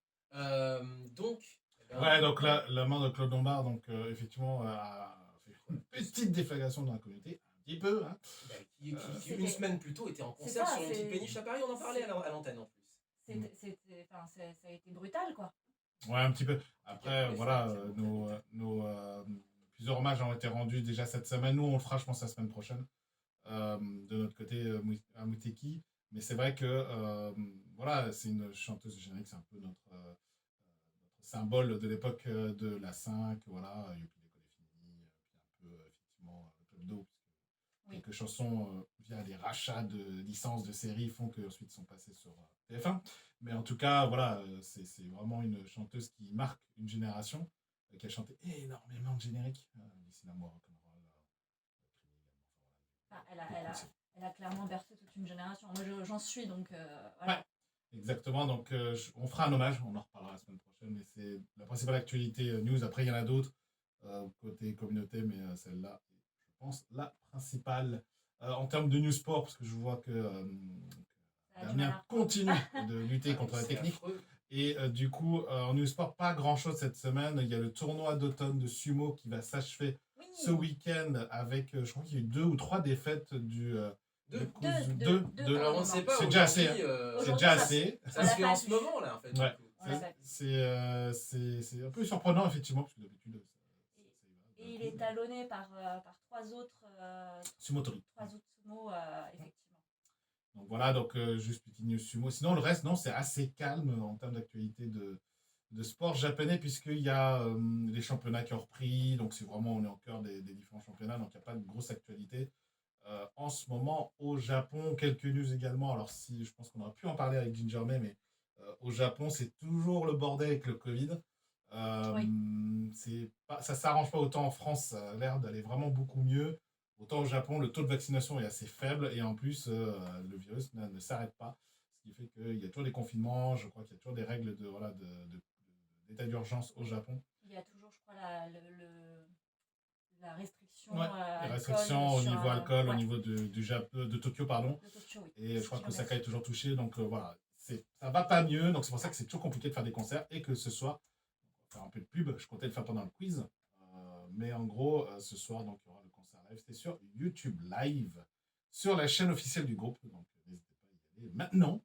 Donc. eh ben, Ouais, donc là, la main de Claude Lombard, donc effectivement, a fait une petite déflagration dans la communauté, un petit peu. Hein. bah, qui, C'était- une semaine plus tôt était en concert ça, sur une petite c'est- péniche à Paris, on en parlait à l'antenne en plus. Ça a été brutal, quoi. Ouais, un petit peu. Après, pour les voilà, fans, c'est plusieurs hommages ont été rendus déjà cette semaine. Nous, on le fera, je pense, la semaine prochaine, de notre côté à Muteki. Mais c'est vrai que, voilà, c'est une chanteuse de générique, c'est un peu notre symbole de l'époque de la 5, voilà, Youpi l'école est finie, puis un peu, effectivement, le Club d'eau, puisque Oui. quelques chansons, via les rachats de licences de séries, font qu'ensuite sont passées sur TF1. Mais en tout cas, voilà, c'est vraiment une chanteuse qui marque une génération, qui a chanté énormément de génériques, du cinéma rock'n'roll, Enfin, elle a clairement bercé toute une génération. Moi, j'en suis, donc voilà. Ouais. Exactement, donc on fera un hommage, on en reparlera la semaine prochaine, mais c'est la principale actualité news. Après, il y en a d'autres côté communauté, mais celle-là est, je pense, la principale en termes de news sport, parce que je vois que Ça a du mal Damien à- continue de lutter contre la C'est technique. affreux. Et du coup, en news sport, pas grand-chose cette semaine. Il y a le tournoi d'automne de sumo qui va s'achever Oui. ce week-end avec, je crois qu'il y a eu 2 ou 3 défaites Deux. de Alors on ne sait pas. C'est déjà assez, aujourd'hui, c'est Aujourd'hui, déjà ça- assez. ça On se l'a fait pas en vu. ce moment là en fait. Ouais. du coup. On l'a pas vu. C'est un peu surprenant, effectivement, parce que d'habitude, ça y va. Et il est talonné par 3 autres Sumotori. sumo, effectivement. Donc voilà, donc juste petite news sumo. Sinon, le reste, non, c'est assez calme en termes d'actualité de sport japonais, puisqu'il y a les championnats qui ont repris. Donc c'est vraiment, on est au cœur des différents championnats, donc il n'y a pas de grosse actualité. En ce moment, au Japon, quelques news également. Alors, si je pense qu'on aurait pu en parler avec Ginger May, mais au Japon, c'est toujours le bordel avec le Covid. Ça s'arrange pas autant en France, ça a l'air d'aller vraiment beaucoup mieux. Autant au Japon, le taux de vaccination est assez faible et en plus, le virus ne s'arrête pas. Ce qui fait qu'il y a toujours des confinements, je crois qu'il y a toujours des règles d'état d'urgence au Japon. Il y a toujours, je crois, la restriction. Ouais, les restrictions au niveau alcool, au niveau de Tokyo, pardon. De Tokyo, oui. Et je crois que Osaka est toujours touché, donc voilà. Ça va pas mieux, donc c'est pour ça que c'est toujours compliqué de faire des concerts et que ce soir, on va faire un peu de pub, je comptais le faire pendant le quiz, mais en gros, ce soir, donc, il y aura le concert live, c'est sur YouTube Live, sur la chaîne officielle du groupe, donc n'hésitez pas à y aller maintenant,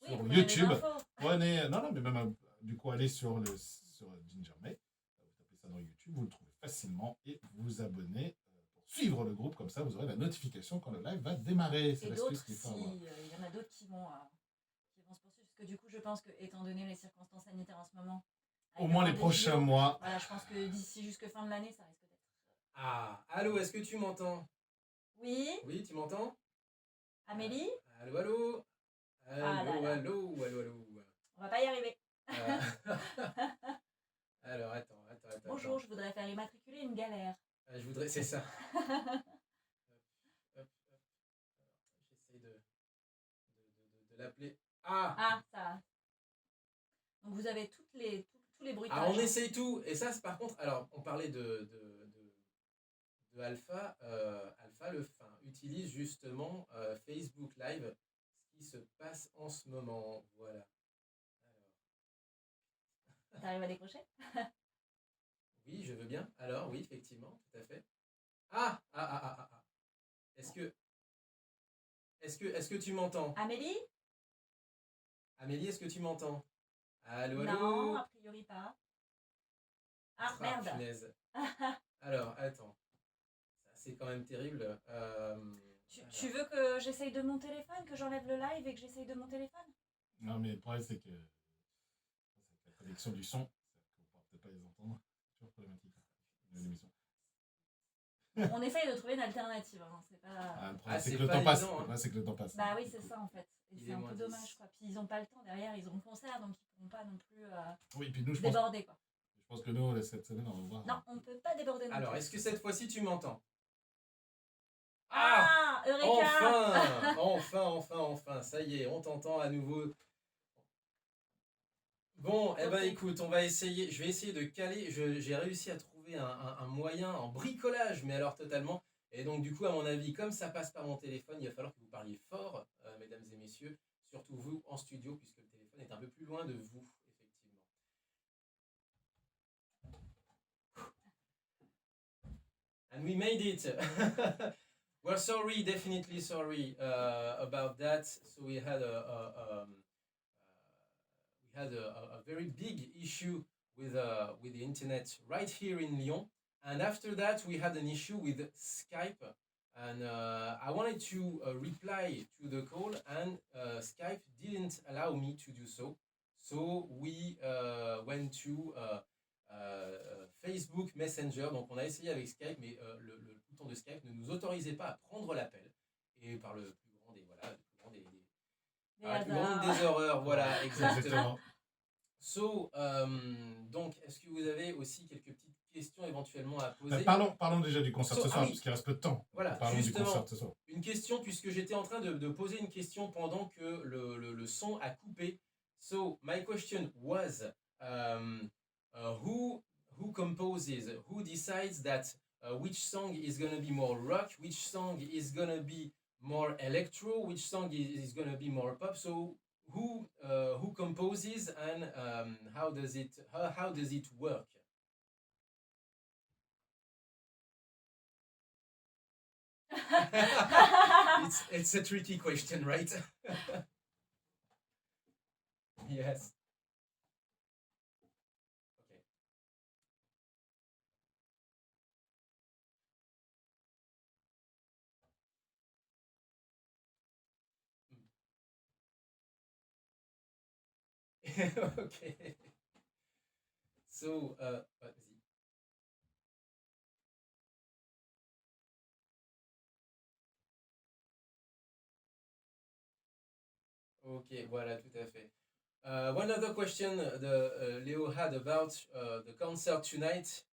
Oui, sur vous avez YouTube. les infos. Non, mais même du coup, allez sur Ginger May, vous tapez ça dans YouTube, vous le trouvez facilement et vous vous abonnez pour suivre le groupe, comme ça vous aurez la notification quand le live va démarrer. C'est Et l'astuce d'autres, qu'il faut si, avoir. il y en a d'autres qui vont se poursuivre. Parce que du coup, je pense que, étant donné les circonstances sanitaires en ce moment, Au avec moins la les fin des prochains JO, mois. Voilà, je pense que d'ici jusque fin de l'année, ça risque d'être. Ah, allô, est-ce que tu m'entends? Oui, Oui, tu m'entends? Amélie, Allô, allô? Ah là Allô, là. allô. on va pas y arriver. Euh, Alors, attends. Bonjour, je voudrais faire immatriculer une galère. Je voudrais, c'est ça. l'appeler. Ah, Ah, ça. Donc vous avez tous les bruitages. on essaye tout. Et ça, c'est par contre, alors on parlait de Alpha. Alpha utilise justement Facebook Live, ce qui se passe en ce moment. Voilà. T'arrives à décrocher? Oui, je veux bien. Alors, oui, effectivement, tout à fait. Ah. Est-ce que tu m'entends? Amélie? Amélie, est-ce que tu m'entends? Allô, Non, allô? a priori pas. Ah, merde. Punaise. Alors, attends. Ça, c'est quand même terrible. Tu veux que j'essaye de mon téléphone, que j'enlève le live et que j'essaye de mon téléphone? Non, mais le problème, c'est que la connexion du son, on ne pourra peut-être pas les entendre. C'est toujours problématique de l'émission. On essaye de trouver une alternative. Hein. C'est pas. Le problème, c'est c'est que le pas temps passe. évident, hein. Le problème, c'est que le temps passe. Bah oui, c'est ça en fait. Et Il c'est est un moins peu 10. dommage quoi. Puis ils ont pas le temps derrière, ils ont le concert donc ils pourront pas non plus Oui, puis nous, je pense déborder quoi. que nous, cette semaine, on va voir. Non, on peut pas déborder non Alors, plus. est-ce que cette fois-ci, tu m'entends? Ah, Eureka! Enfin, ça y est, on t'entend à nouveau. Bon, eh ben Ok. écoute, on va essayer, je vais essayer de caler, j'ai réussi à trouver un moyen en bricolage, mais alors totalement. Et donc du coup, à mon avis, comme ça passe par mon téléphone, il va falloir que vous parliez fort, mesdames et messieurs, surtout vous en studio, puisque le téléphone est un peu plus loin de vous, effectivement. And we made it! We're sorry, definitely sorry about that. So we had a very big issue with the internet right here in Lyon, and after that we had an issue with Skype, and I wanted to reply to the call, and Skype didn't allow me to do so. So we went to Facebook Messenger. Donc on a essayé avec Skype, mais le bouton de Skype ne nous autorisait pas à prendre l'appel. Et par le plus grand des horreurs, voilà, exactement. So, donc, est-ce que vous avez aussi quelques petites questions éventuellement à poser? Parlons déjà du concert ce soir, oui. parce qu'il reste peu de temps. Voilà, Parlons justement, du concert ce soir. Une question, puisque j'étais en train de poser une question pendant que le son a coupé. So, my question was, who composes, who decides that which song is going to be more rock, which song is going to be more electro, which song is going to be more pop? So, who composes, and how does it work? It's a tricky question, right? Yes. Okay. Okay. So, vas-y. Ok, voilà, tout à fait. One other question Leo had about the concert tonight.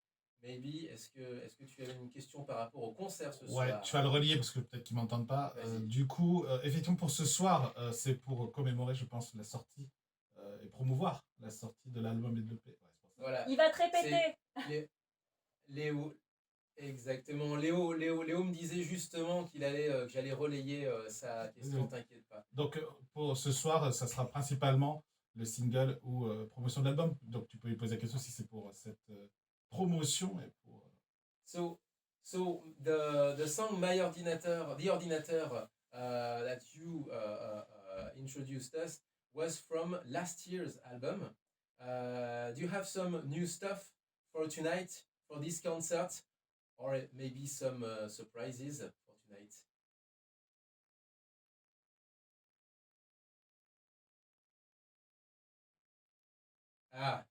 Maybe, est-ce que tu avais une question par rapport au concert ce soir? Ouais, tu vas le relier parce que peut-être qu'ils m'entendent pas. Du coup, effectivement, pour ce soir, c'est pour commémorer, je pense, la sortie et promouvoir la sortie de l'album et de l'EP. Ouais, voilà. Il va te répéter. Léo, exactement. Léo me disait justement qu'il allait, que j'allais relayer sa question, t'inquiète pas. Donc, pour ce soir, ça sera principalement le single ou promotion de l'album. Donc, tu peux lui poser la question si c'est pour cette promotion et pour... So the song My Ordinateur, The Ordinateur that you introduced us was from last year's album. Do you have some new stuff for tonight, for this concert, or maybe some surprises for tonight? Ah.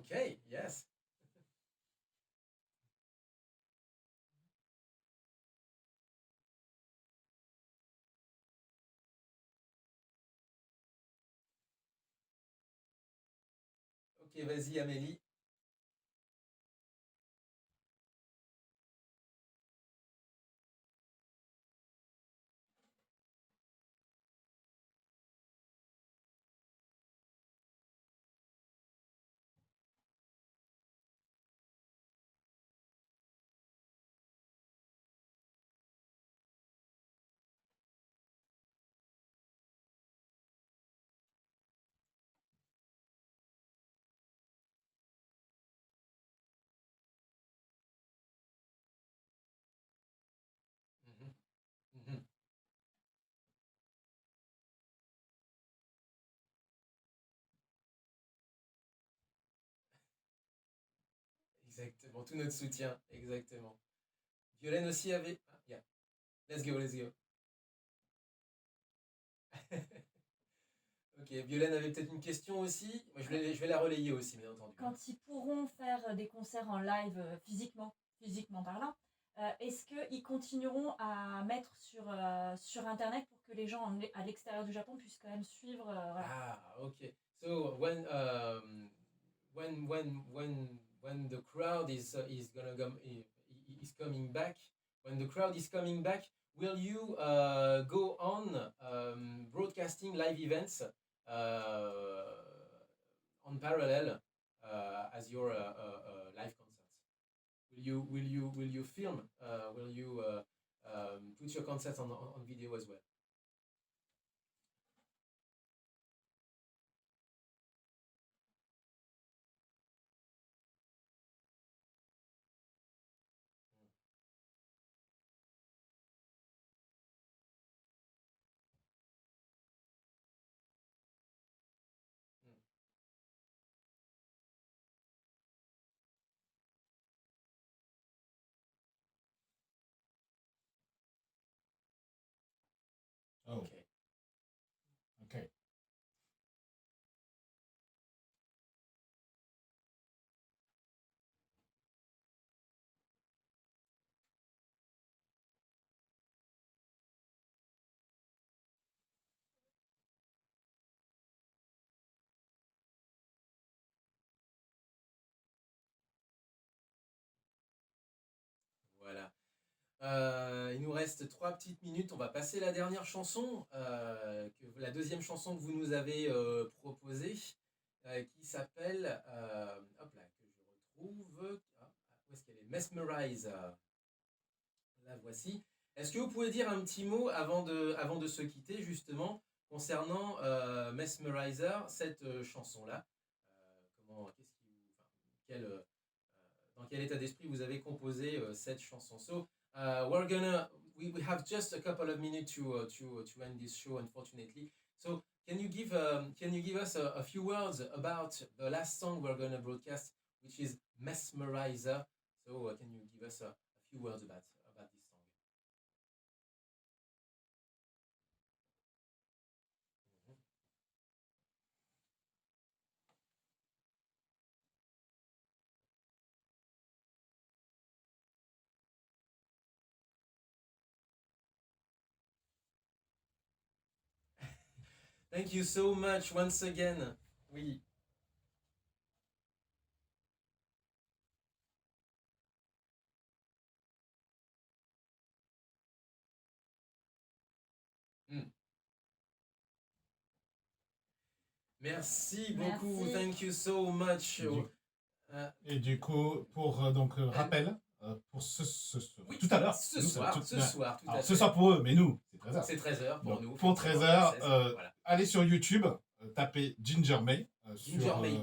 Okay, yes. Ok, vas-y Amélie. Mhm, mhm. Exactement, tout notre soutien, exactement. Violaine aussi avait... Ah, yeah. Let's go, let's go. Ok, Violaine avait peut-être une question aussi. Moi, je vais la relayer aussi, bien entendu. Quand ils pourront faire des concerts en live physiquement parlant, est-ce qu'ils continueront à mettre sur Internet pour que les gens à l'extérieur du Japon puissent quand même suivre voilà. Ah, okay. So when the crowd is gonna come is coming back, when the crowd is coming back, will you go on broadcasting live events on parallel as your live concerts? Will you film? Will you put your concerts on video as well? Oh, Okay. ok. Voilà. Il nous reste 3 petites minutes. On va passer la dernière chanson, la deuxième chanson que vous nous avez proposée, qui s'appelle, hop là, que je retrouve. Ah, où est-ce qu'elle est? Mesmerize. La voici. Est-ce que vous pouvez dire un petit mot avant de se quitter, justement, concernant Mesmerizer, cette chanson-là? Dans quel état d'esprit vous avez composé cette chanson? So, we have just a couple of minutes to end this show, unfortunately. So, can you give us a few words about the last song we're gonna broadcast, which is Mesmerizer? So, can you give us a few words about this song? Mhm. Thank you so much once again. Oui. Mm. Merci beaucoup. Merci. Thank you so much. Et du coup, pour donc rappel, pour Oui, tout à l'heure. Ce soir, tout à fait. Ce soir pour eux, mais nous, c'est 13h. C'est 13h pour donc, nous. Pour 13h, voilà. allez sur YouTube, tapez Ginger May. Ginger May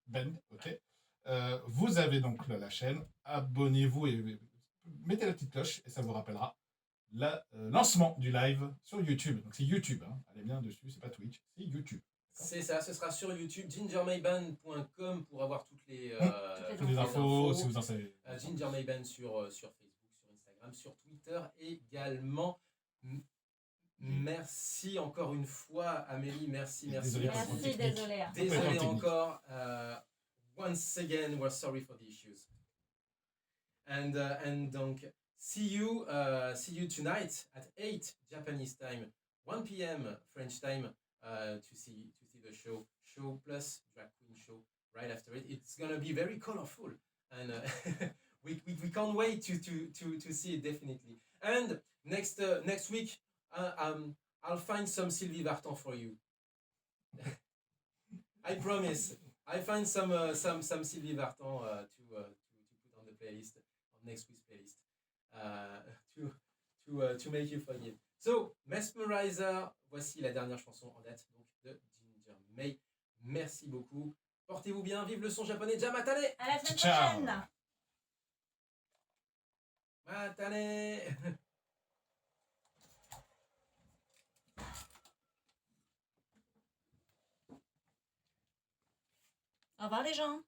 Band, ok. Vous avez donc la chaîne, abonnez-vous et mettez la petite cloche et ça vous rappellera le lancement du live sur YouTube. Donc c'est YouTube, hein. Allez bien dessus, c'est pas Twitch, c'est YouTube. C'est ça, ce sera sur YouTube, gingermayband.com pour avoir toutes les infos, si vous en savez. Ginger May Band sur Facebook, sur Instagram, sur Twitter également. Merci encore une fois, Amélie. Merci. Désolé encore. once again, we're sorry for the issues. And donc, see you tonight at 8 Japanese time, 1 p.m. French time to see the show plus drag queen show right after it. It's gonna be very colorful, and we can't wait to see it definitely. And next week, I'll find some Sylvie Vartan for you. I promise. I find some Sylvie Vartan to put on the playlist, on next week's playlist, to make you forget. So, Mesmerizer, voici la dernière chanson en date, donc de Ginger May. Merci beaucoup. Portez-vous bien, vive le son japonais. Ja matane. À la semaine Ciao. prochaine. Matane. Au revoir les gens.